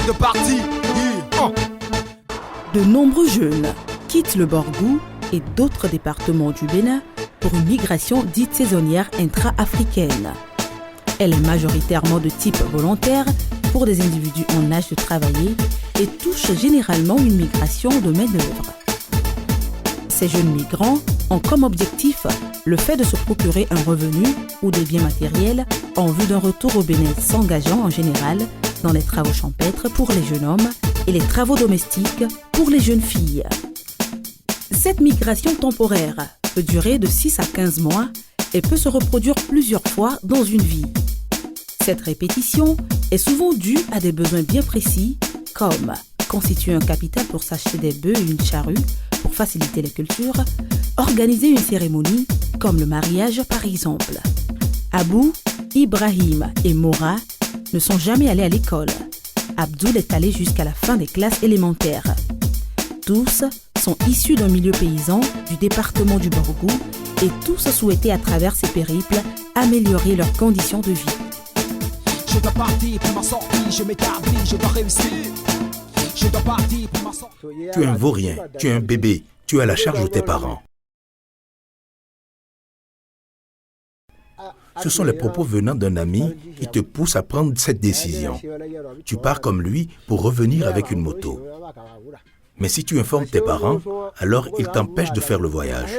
de parti. De nombreux jeunes quittent le Borgou et d'autres départements du Bénin pour une migration dite saisonnière intra-africaine. Elle est majoritairement de type volontaire pour des individus en âge de travailler et touche généralement une migration de main-d'œuvre. Ces jeunes migrants ont comme objectif le fait de se procurer un revenu ou des biens matériels en vue d'un retour au Bénin, s'engageant en général dans les travaux champêtres pour les jeunes hommes et les travaux domestiques pour les jeunes filles. Cette migration temporaire peut durer de 6 à 15 mois et peut se reproduire plusieurs fois dans une vie. Cette répétition est souvent due à des besoins bien précis, comme constituer un capital pour s'acheter des bœufs et une charrue pour faciliter les cultures, organiser une cérémonie comme le mariage par exemple. Abou, Ibrahim et Mora ne sont jamais allés à l'école. Abdoul est allé jusqu'à la fin des classes élémentaires. Tous sont issus d'un milieu paysan du département du Borgou et tous souhaitaient à travers ces périples améliorer leurs conditions de vie. Je dois partir pour ma sortie, je m'établis, je dois réussir. Je dois partir pour ma sortie. Tu es un vaurien, tu es un bébé, tu es à la charge de tes parents. Ce sont les propos venant d'un ami qui te poussent à prendre cette décision. Tu pars comme lui pour revenir avec une moto. Mais si tu informes tes parents, alors ils t'empêchent de faire le voyage.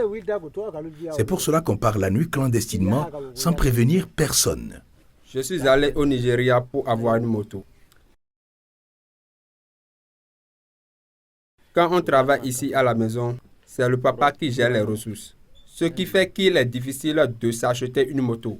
C'est pour cela qu'on part la nuit clandestinement sans prévenir personne. Je suis allé au Nigeria pour avoir une moto. Quand on travaille ici à la maison, c'est le papa qui gère les ressources. Ce qui fait qu'il est difficile de s'acheter une moto.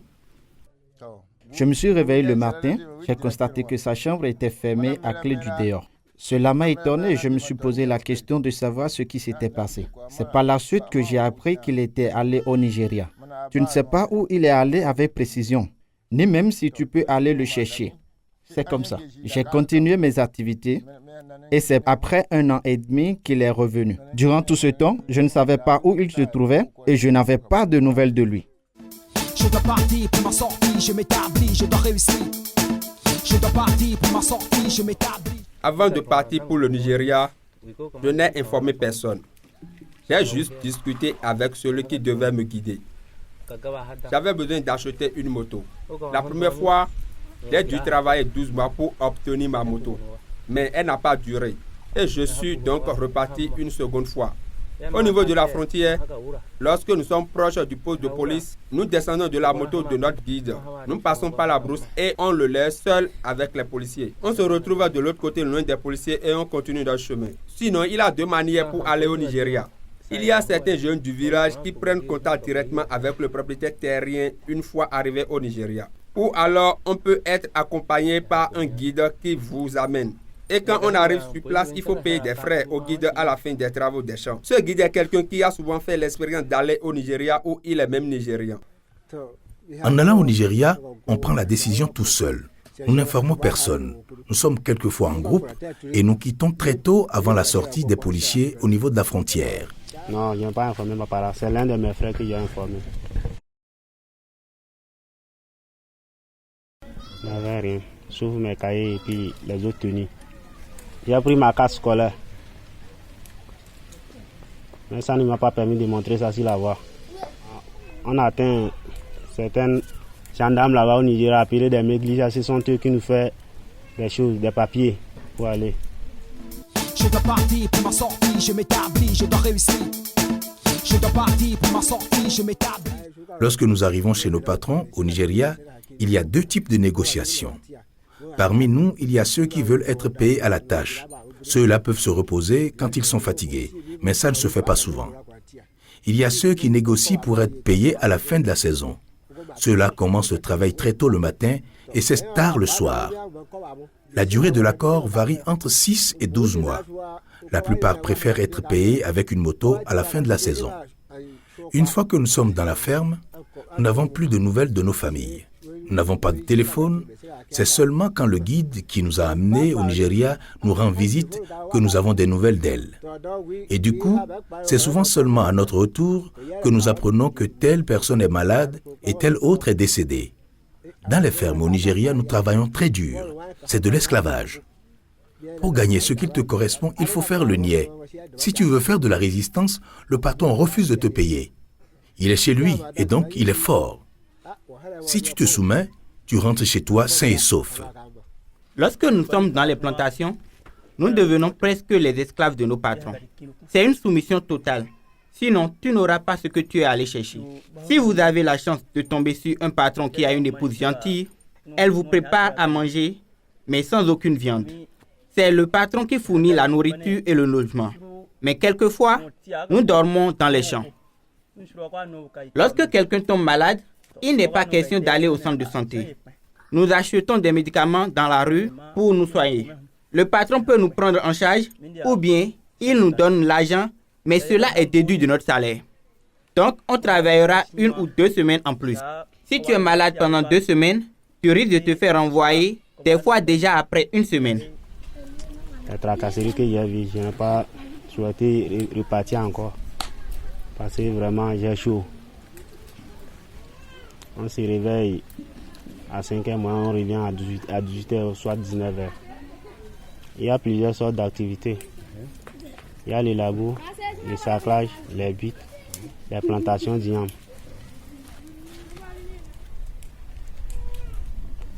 Je me suis réveillé le matin, j'ai constaté que sa chambre était fermée à clé du dehors. Cela m'a étonné et je me suis posé la question de savoir ce qui s'était passé. C'est par la suite que j'ai appris qu'il était allé au Nigeria. Tu ne sais pas où il est allé avec précision, ni même si tu peux aller le chercher. C'est comme ça. J'ai continué mes activités et c'est après 1 an et demi qu'il est revenu. Durant tout ce temps, je ne savais pas où il se trouvait et je n'avais pas de nouvelles de lui. Je dois partir pour ma sortie, je m'établis, je dois réussir. Je dois partir pour ma sortie, je m'établis. Avant de partir pour le Nigeria, je n'ai informé personne. J'ai juste discuté avec celui qui devait me guider. J'avais besoin d'acheter une moto. La première fois, j'ai dû travailler 12 mois pour obtenir ma moto. Mais elle n'a pas duré. Et je suis donc reparti une seconde fois. Au niveau de la frontière, lorsque nous sommes proches du poste de police, nous descendons de la moto de notre guide. Nous passons par la brousse et on le laisse seul avec les policiers. On se retrouve de l'autre côté loin des policiers et on continue notre chemin. Sinon, il y a 2 manières pour aller au Nigeria. Il y a certains jeunes du village qui prennent contact directement avec le propriétaire terrien une fois arrivés au Nigeria. Ou alors, on peut être accompagné par un guide qui vous amène. Et quand on arrive sur place, il faut payer des frais au guide à la fin des travaux des champs. Ce guide est quelqu'un qui a souvent fait l'expérience d'aller au Nigeria ou il est même nigérian. En allant au Nigeria, on prend la décision tout seul. Nous n'informons personne. Nous sommes quelquefois en groupe et nous quittons très tôt avant la sortie des policiers au niveau de la frontière. Non, je n'ai pas informé mes parents. C'est l'un de mes frères qui a informé. Je n'avais rien, sauf mes cahiers et puis les autres tenues. J'ai pris ma carte scolaire. Mais ça ne m'a pas permis de montrer ça sur la voie. On a atteint certains gendarmes là-bas au Nigeria, appelés des négligents. Ce sont eux qui nous font des choses, des papiers pour aller. Je dois partir pour ma sortie, je m'établis, je dois réussir. Je dois partir pour ma sortie, je m'établis. Lorsque nous arrivons chez nos patrons au Nigeria, il y a 2 types de négociations. Parmi nous, il y a ceux qui veulent être payés à la tâche. Ceux-là peuvent se reposer quand ils sont fatigués, mais ça ne se fait pas souvent. Il y a ceux qui négocient pour être payés à la fin de la saison. Ceux-là commencent le travail très tôt le matin et cessent tard le soir. La durée de l'accord varie entre 6 et 12 mois. La plupart préfèrent être payés avec une moto à la fin de la saison. Une fois que nous sommes dans la ferme, nous n'avons plus de nouvelles de nos familles. Nous n'avons pas de téléphone. C'est seulement quand le guide qui nous a amenés au Nigeria nous rend visite que nous avons des nouvelles d'elle. Et du coup, c'est souvent seulement à notre retour que nous apprenons que telle personne est malade et telle autre est décédée. Dans les fermes au Nigeria, nous travaillons très dur. C'est de l'esclavage. Pour gagner ce qu'il te correspond, il faut faire le niais. Si tu veux faire de la résistance, le patron refuse de te payer. Il est chez lui et donc il est fort. Si tu te soumets, tu rentres chez toi sain et sauf. Lorsque nous sommes dans les plantations, nous devenons presque les esclaves de nos patrons. C'est une soumission totale. Sinon, tu n'auras pas ce que tu es allé chercher. Si vous avez la chance de tomber sur un patron qui a une épouse gentille, elle vous prépare à manger, mais sans aucune viande. C'est le patron qui fournit la nourriture et le logement. Mais quelquefois, nous dormons dans les champs. Lorsque quelqu'un tombe malade, il n'est pas question d'aller au centre de santé. Nous achetons des médicaments dans la rue pour nous soigner. Le patron peut nous prendre en charge ou bien il nous donne l'argent, mais cela est déduit de notre salaire. Donc, on travaillera 1 ou 2 semaines en plus. Si tu es malade pendant 2 semaines, tu risques de te faire renvoyer, des fois déjà après 1 semaine. La tracasserie que j'ai vue, je n'ai pas souhaité repartir encore. Parce que vraiment, j'ai chaud. On se réveille à 5h, on revient à 18h, soit 19h. Il y a plusieurs sortes d'activités. Il y a les labos, le saclage, les buttes, les plantations d'igname.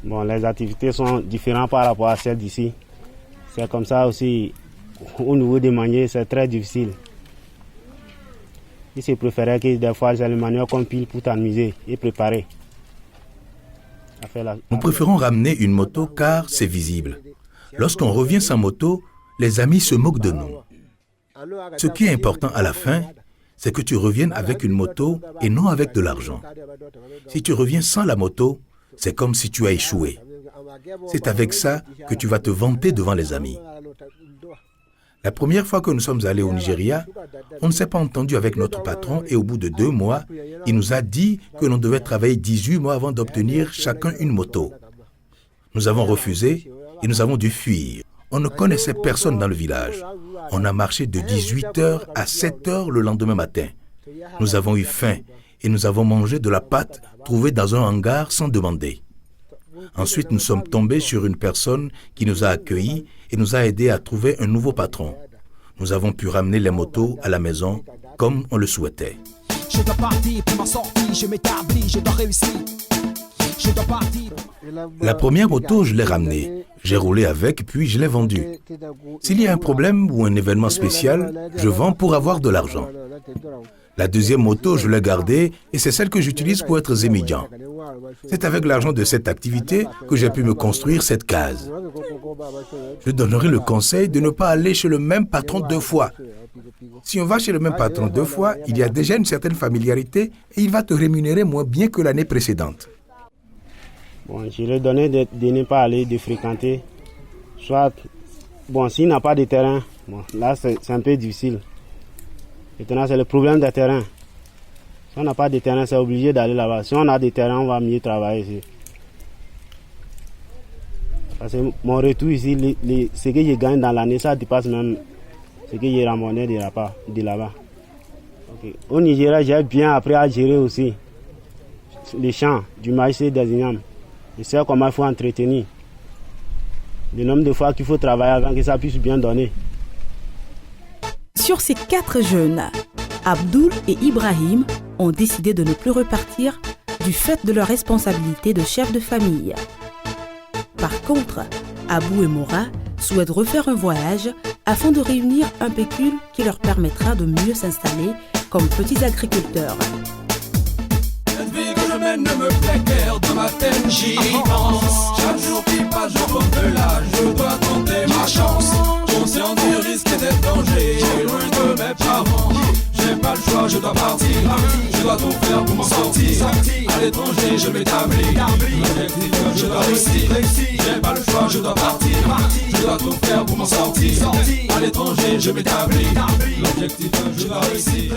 Bon, les activités sont différentes par rapport à celles d'ici. C'est comme ça aussi, au niveau des manières, c'est très difficile. Il se préférait que des fois, c'est le manière qu'on pile pour t'amuser et préparer. Nous préférons ramener une moto car c'est visible. Lorsqu'on revient sans moto, les amis se moquent de nous. Ce qui est important à la fin, c'est que tu reviennes avec une moto et non avec de l'argent. Si tu reviens sans la moto, c'est comme si tu as échoué. C'est avec ça que tu vas te vanter devant les amis. La première fois que nous sommes allés au Nigeria, on ne s'est pas entendu avec notre patron et au bout de 2 mois, il nous a dit que l'on devait travailler 18 mois avant d'obtenir chacun une moto. Nous avons refusé et nous avons dû fuir. On ne connaissait personne dans le village. On a marché de 18h à 7h le lendemain matin. Nous avons eu faim et nous avons mangé de la pâte trouvée dans un hangar sans demander. Ensuite, nous sommes tombés sur une personne qui nous a accueillis et nous a aidés à trouver un nouveau patron. Nous avons pu ramener les motos à la maison comme on le souhaitait. Je dois partir pour ma sortie, je m'établis, je dois réussir. Je dois partir. La première moto, je l'ai ramenée. J'ai roulé avec, puis je l'ai vendue. S'il y a un problème ou un événement spécial, je vends pour avoir de l'argent. La deuxième moto, je l'ai gardée et c'est celle que j'utilise pour être étudiant. C'est avec l'argent de cette activité que j'ai pu me construire cette case. Je donnerai le conseil de ne pas aller chez le même patron 2 fois. Si on va chez le même patron 2 fois, il y a déjà une certaine familiarité et il va te rémunérer moins bien que l'année précédente. Bon, je lui donné de ne pas aller, de fréquenter. Soit, bon, s'il n'a pas de terrain, bon, là c'est un peu difficile. Maintenant, c'est le problème des terrains. Si on n'a pas de terrain, c'est obligé d'aller là-bas. Si on a des terrains, on va mieux travailler ici. Parce que mon retour ici, ce que je gagne dans l'année, ça dépasse même ce que j'ai ramené de là-bas. Okay. Au Nigeria, j'ai bien appris à gérer aussi les champs du maïs et des ignames. Je sais comment il faut entretenir. Le nombre de fois qu'il faut travailler avant que ça puisse bien donner. Sur ces 4 jeunes, Abdoul et Ibrahim ont décidé de ne plus repartir du fait de leur responsabilité de chef de famille. Par contre, Abou et Mora souhaitent refaire un voyage afin de réunir un pécule qui leur permettra de mieux s'installer comme petits agriculteurs. Cette vie que je mène ne me plaît guère, dans ma tête j'y pense. Chaque jour qui passe, je reviens là, je dois tenter ma chance. Conscient du risque et des dangers, loin de mes parents. J'ai pas le choix, je dois partir. Je dois tout faire pour m'en sortir. À l'étranger, je m'établis. L'objectif, je dois réussir. J'ai pas le choix, je dois partir. Je dois tout faire pour m'en sortir. À l'étranger, je m'établis. L'objectif, je dois réussir.